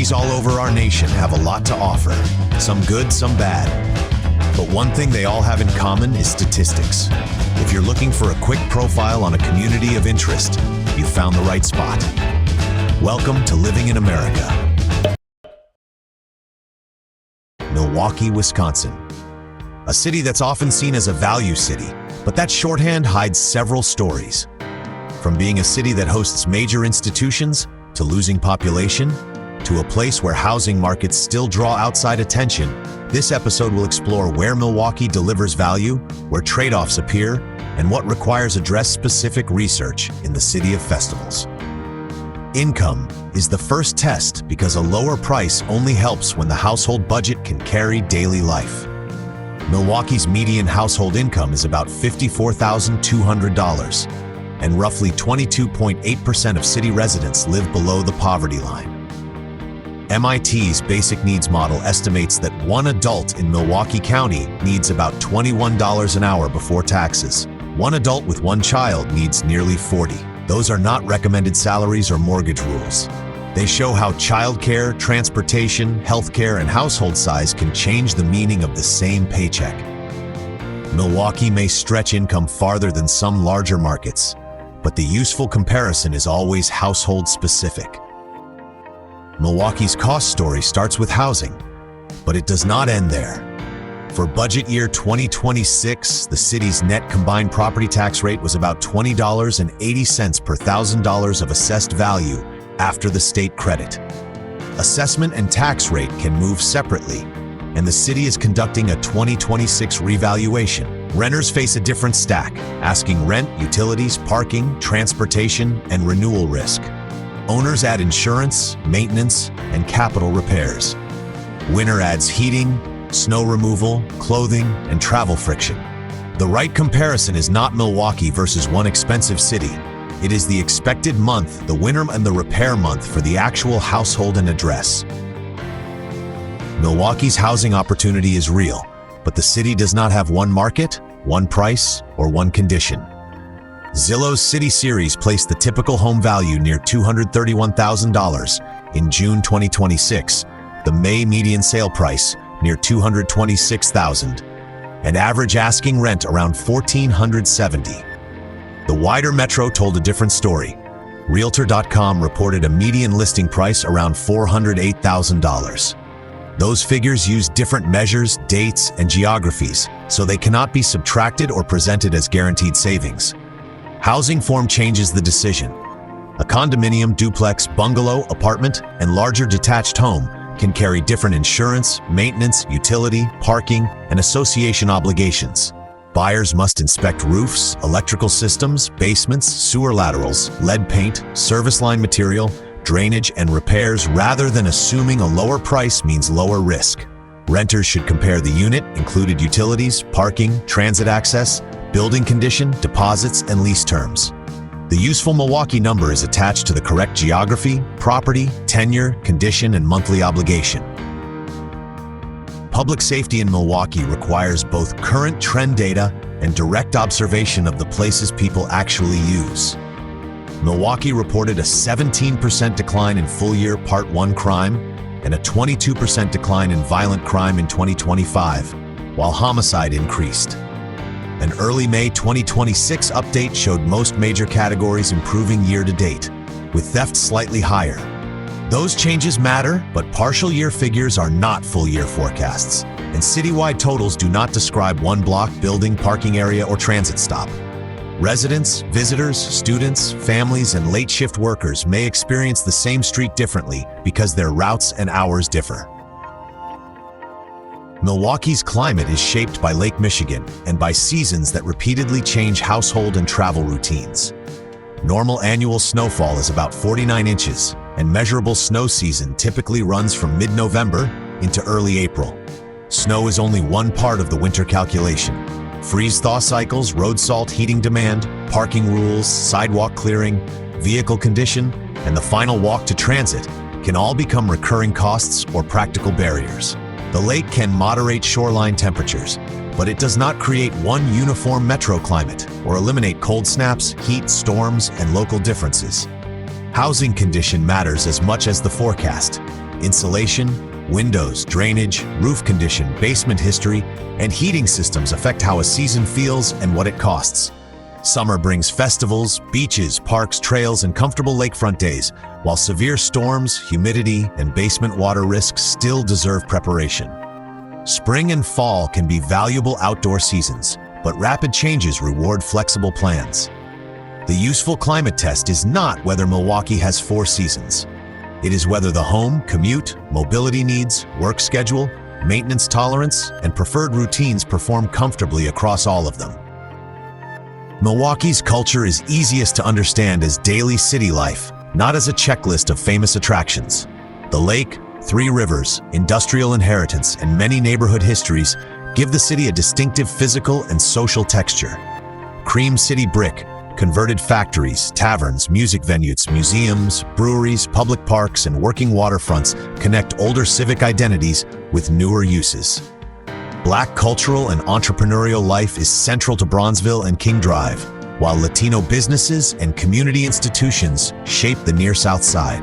Cities all over our nation have a lot to offer, some good, some bad. But one thing they all have in common is statistics. If you're looking for a quick profile on a community of interest, you've found the right spot. Welcome to Living in America. Milwaukee, Wisconsin. A city that's often seen as a value city, but that shorthand hides several stories. From being a city that hosts major institutions, to losing population, to a place where housing markets still draw outside attention, this episode will explore where Milwaukee delivers value, where trade-offs appear, and what requires address-specific research in the city of festivals. Income is the first test because a lower price only helps when the household budget can carry daily life. Milwaukee's median household income is about $54,200, and roughly 22.8% of city residents live below the poverty line. MIT's Basic Needs Model estimates that one adult in Milwaukee County needs about $21 an hour before taxes. One adult with one child needs nearly $40. Those are not recommended salaries or mortgage rules. They show how childcare, transportation, healthcare, and household size can change the meaning of the same paycheck. Milwaukee may stretch income farther than some larger markets, but the useful comparison is always household-specific. Milwaukee's cost story starts with housing, but it does not end there. For budget year 2026, the city's net combined property tax rate was about $20.80 per $1,000 of assessed value after the state credit. Assessment and tax rate can move separately, and the city is conducting a 2026 revaluation. Renters face a different stack, asking rent, utilities, parking, transportation, and renewal risk. Owners add insurance, maintenance, and capital repairs. Winter adds heating, snow removal, clothing, and travel friction. The right comparison is not Milwaukee versus one expensive city. It is the expected month, the winter and the repair month for the actual household and address. Milwaukee's housing opportunity is real, but the city does not have one market, one price, or one condition. Zillow's City Series placed the typical home value near $231,000 in June 2026, the May median sale price near $226,000, and average asking rent around $1,470. The wider metro told a different story. Realtor.com reported a median listing price around $408,000. Those figures use different measures, dates, and geographies, so they cannot be subtracted or presented as guaranteed savings. Housing form changes the decision. A condominium, duplex, bungalow, apartment, and larger detached home can carry different insurance, maintenance, utility, parking, and association obligations. Buyers must inspect roofs, electrical systems, basements, sewer laterals, lead paint, service line material, drainage, and repairs rather than assuming a lower price means lower risk. Renters should compare the unit, included utilities, parking, transit access, building condition, deposits, and lease terms. The useful Milwaukee number is attached to the correct geography, property, tenure, condition, and monthly obligation. Public safety in Milwaukee requires both current trend data and direct observation of the places people actually use. Milwaukee reported a 17% decline in full-year Part 1 crime and a 22% decline in violent crime in 2025, while homicide increased. An early May 2026 update showed most major categories improving year-to-date, with theft slightly higher. Those changes matter, but partial year figures are not full-year forecasts, and citywide totals do not describe one block, building, parking area, or transit stop. Residents, visitors, students, families, and late-shift workers may experience the same street differently because their routes and hours differ. Milwaukee's climate is shaped by Lake Michigan and by seasons that repeatedly change household and travel routines. Normal annual snowfall is about 49 inches, and measurable snow season typically runs from mid-November into early April. Snow is only one part of the winter calculation. Freeze-thaw cycles, road salt heating demand, parking rules, sidewalk clearing, vehicle condition, and the final walk to transit can all become recurring costs or practical barriers. The lake can moderate shoreline temperatures, but it does not create one uniform metro climate or eliminate cold snaps, heat, storms, and local differences. Housing condition matters as much as the forecast. Insulation, windows, drainage, roof condition, basement history, and heating systems affect how a season feels and what it costs. Summer brings festivals, beaches, parks, trails, and comfortable lakefront days, while severe storms, humidity, and basement water risks still deserve preparation. Spring and fall can be valuable outdoor seasons, but rapid changes reward flexible plans. The useful climate test is not whether Milwaukee has 4 seasons. It is whether the home, commute, mobility needs, work schedule, maintenance tolerance, and preferred routines perform comfortably across all of them. Milwaukee's culture is easiest to understand as daily city life, not as a checklist of famous attractions. The lake, 3 rivers, industrial inheritance, and many neighborhood histories give the city a distinctive physical and social texture. Cream City brick, converted factories, taverns, music venues, museums, breweries, public parks, and working waterfronts connect older civic identities with newer uses. Black cultural and entrepreneurial life is central to Bronzeville and King Drive, while Latino businesses and community institutions shape the near South Side.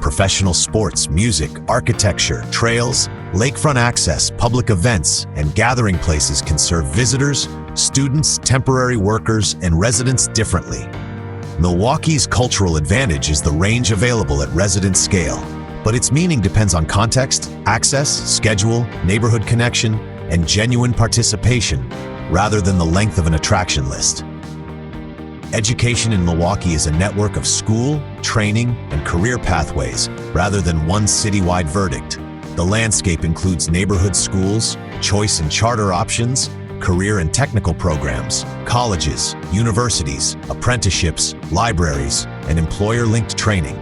Professional sports, music, architecture, trails, lakefront access, public events, and gathering places can serve visitors, students, temporary workers, and residents differently. Milwaukee's cultural advantage is the range available at resident scale, but its meaning depends on context, access, schedule, neighborhood connection, and genuine participation, rather than the length of an attraction list. Education in Milwaukee is a network of school, training, and career pathways, rather than one citywide verdict. The landscape includes neighborhood schools, choice and charter options, career and technical programs, colleges, universities, apprenticeships, libraries, and employer-linked training.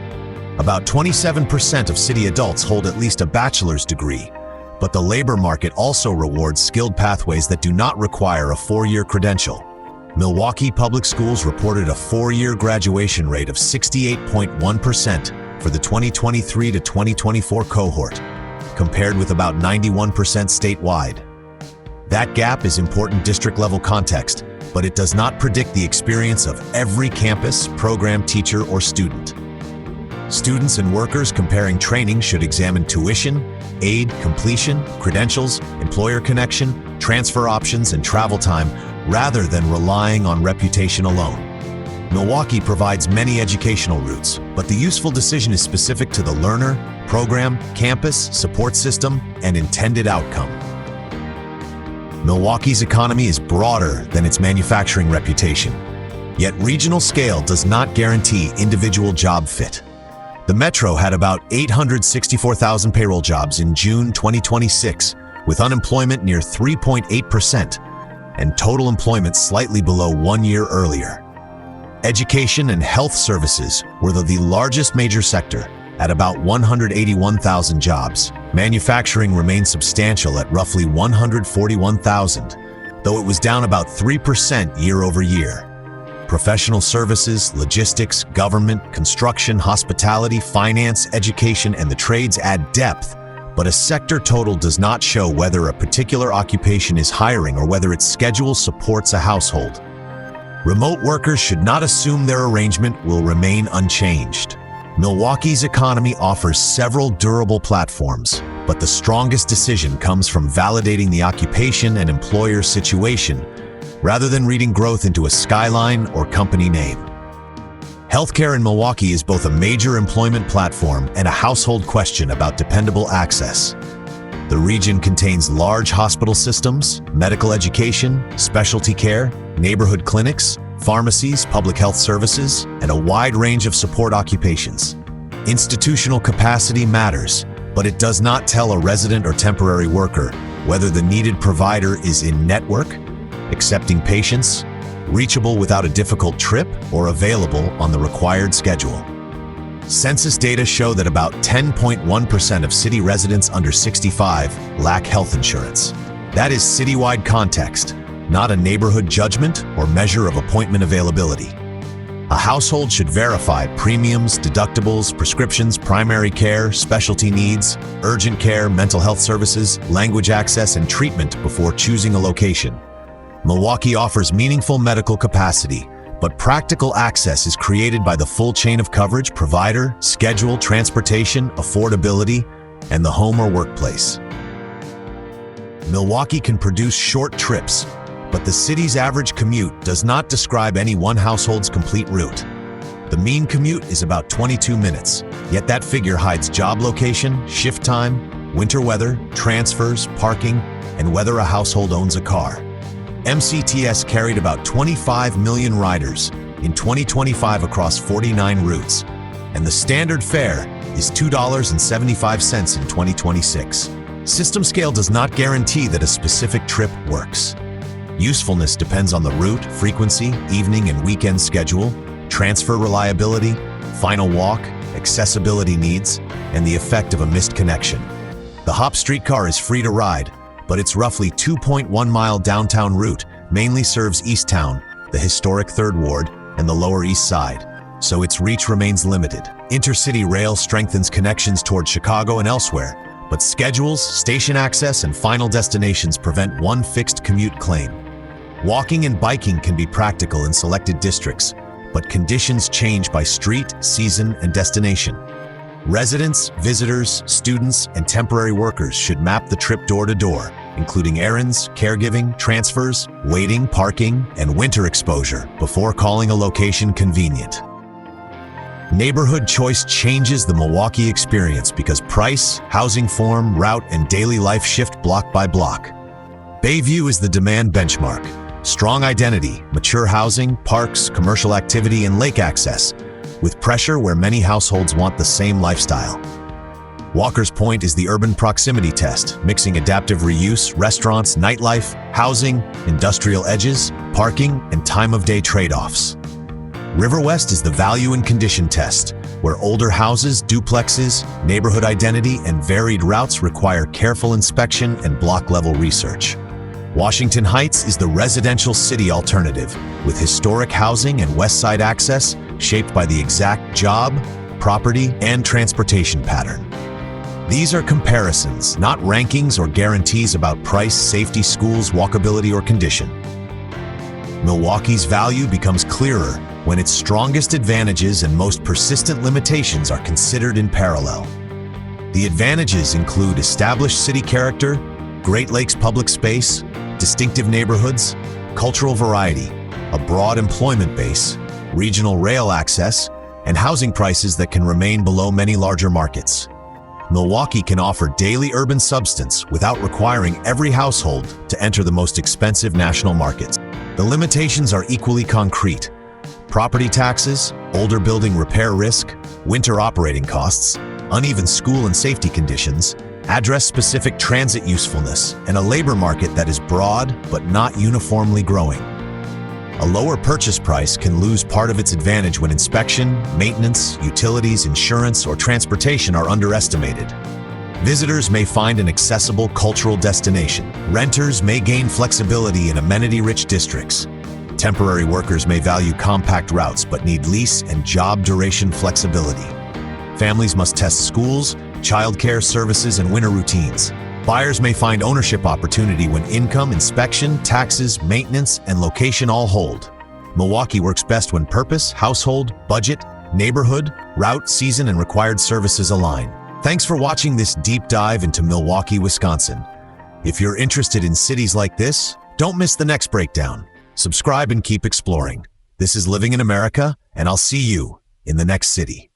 About 27% of city adults hold at least a bachelor's degree, but the labor market also rewards skilled pathways that do not require a 4-year credential. Milwaukee Public Schools reported a 4-year graduation rate of 68.1% for the 2023 to 2024 cohort, compared with about 91% statewide. That gap is important district-level context, but it does not predict the experience of every campus, program, teacher, or student. Students and workers comparing training should examine tuition, aid, completion, credentials, employer connection, transfer options, and travel time, rather than relying on reputation alone. Milwaukee provides many educational routes, but the useful decision is specific to the learner, program, campus, support system, and intended outcome. Milwaukee's economy is broader than its manufacturing reputation, yet regional scale does not guarantee individual job fit. The Metro had about 864,000 payroll jobs in June 2026, with unemployment near 3.8% and total employment slightly below 1 year earlier. Education and health services were the largest major sector, at about 181,000 jobs. Manufacturing remained substantial at roughly 141,000, though it was down about 3% year over year. Professional services, logistics, government, construction, hospitality, finance, education, and the trades add depth, but a sector total does not show whether a particular occupation is hiring or whether its schedule supports a household. Remote workers should not assume their arrangement will remain unchanged. Milwaukee's economy offers several durable platforms, but the strongest decision comes from validating the occupation and employer situation, rather than reading growth into a skyline or company name. Healthcare in Milwaukee is both a major employment platform and a household question about dependable access. The region contains large hospital systems, medical education, specialty care, neighborhood clinics, pharmacies, public health services, and a wide range of support occupations. Institutional capacity matters, but it does not tell a resident or temporary worker whether the needed provider is in network, accepting patients, reachable without a difficult trip, or available on the required schedule. Census data show that about 10.1% of city residents under 65 lack health insurance. That is citywide context, not a neighborhood judgment or measure of appointment availability. A household should verify premiums, deductibles, prescriptions, primary care, specialty needs, urgent care, mental health services, language access, and treatment before choosing a location. Milwaukee offers meaningful medical capacity, But practical access is created by the full chain of coverage: provider, schedule, transportation, affordability, and the home or workplace. Milwaukee can produce short trips, but the city's average commute does not describe any one household's complete route. The mean commute is about 22 minutes, yet that figure hides job location, shift time, winter weather, transfers, parking, and whether a household owns a car. MCTS carried about 25 million riders in 2025 across 49 routes, and the standard fare is $2.75 in 2026. System scale does not guarantee that a specific trip works. Usefulness depends on the route, frequency, evening and weekend schedule, transfer reliability, final walk, accessibility needs, and the effect of a missed connection. The Hop streetcar is free to ride, but its roughly 2.1-mile downtown route mainly serves Easttown, the historic Third Ward, and the Lower East Side, so its reach remains limited. Intercity rail strengthens connections toward Chicago and elsewhere, but schedules, station access, and final destinations prevent one fixed commute claim. Walking and biking can be practical in selected districts, but conditions change by street, season, and destination. Residents, visitors, students, and temporary workers should map the trip door to door, including errands, caregiving, transfers, waiting, parking, and winter exposure before calling a location convenient. Neighborhood choice changes the Milwaukee experience because price, housing form, route, and daily life shift block by block. Bayview is the demand benchmark. Strong identity, mature housing, parks, commercial activity, and lake access, with pressure where many households want the same lifestyle. Walker's Point is the urban proximity test, mixing adaptive reuse, restaurants, nightlife, housing, industrial edges, parking, and time-of-day trade-offs. River West is the value and condition test, where older houses, duplexes, neighborhood identity, and varied routes require careful inspection and block-level research. Washington Heights is the residential city alternative, with historic housing and west side access shaped by the exact job, property, and transportation pattern. These are comparisons, not rankings or guarantees about price, safety, schools, walkability, or condition. Milwaukee's value becomes clearer when its strongest advantages and most persistent limitations are considered in parallel. The advantages include established city character, Great Lakes public space, distinctive neighborhoods, cultural variety, a broad employment base, regional rail access, and housing prices that can remain below many larger markets. Milwaukee can offer daily urban substance without requiring every household to enter the most expensive national markets. The limitations are equally concrete. Property taxes, older building repair risk, winter operating costs, uneven school and safety conditions, address-specific transit usefulness, and a labor market that is broad but not uniformly growing. A lower purchase price can lose part of its advantage when inspection, maintenance, utilities, insurance, or transportation are underestimated. Visitors may find an accessible cultural destination. Renters may gain flexibility in amenity-rich districts. Temporary workers may value compact routes but need lease and job duration flexibility. Families must test schools, childcare services, and winter routines. Buyers may find ownership opportunity when income, inspection, taxes, maintenance, and location all hold. Milwaukee works best when purpose, household, budget, neighborhood, route, season, and required services align. Thanks for watching this deep dive into Milwaukee, Wisconsin. If you're interested in cities like this, don't miss the next breakdown. Subscribe and keep exploring. This is Living in America, and I'll see you in the next city.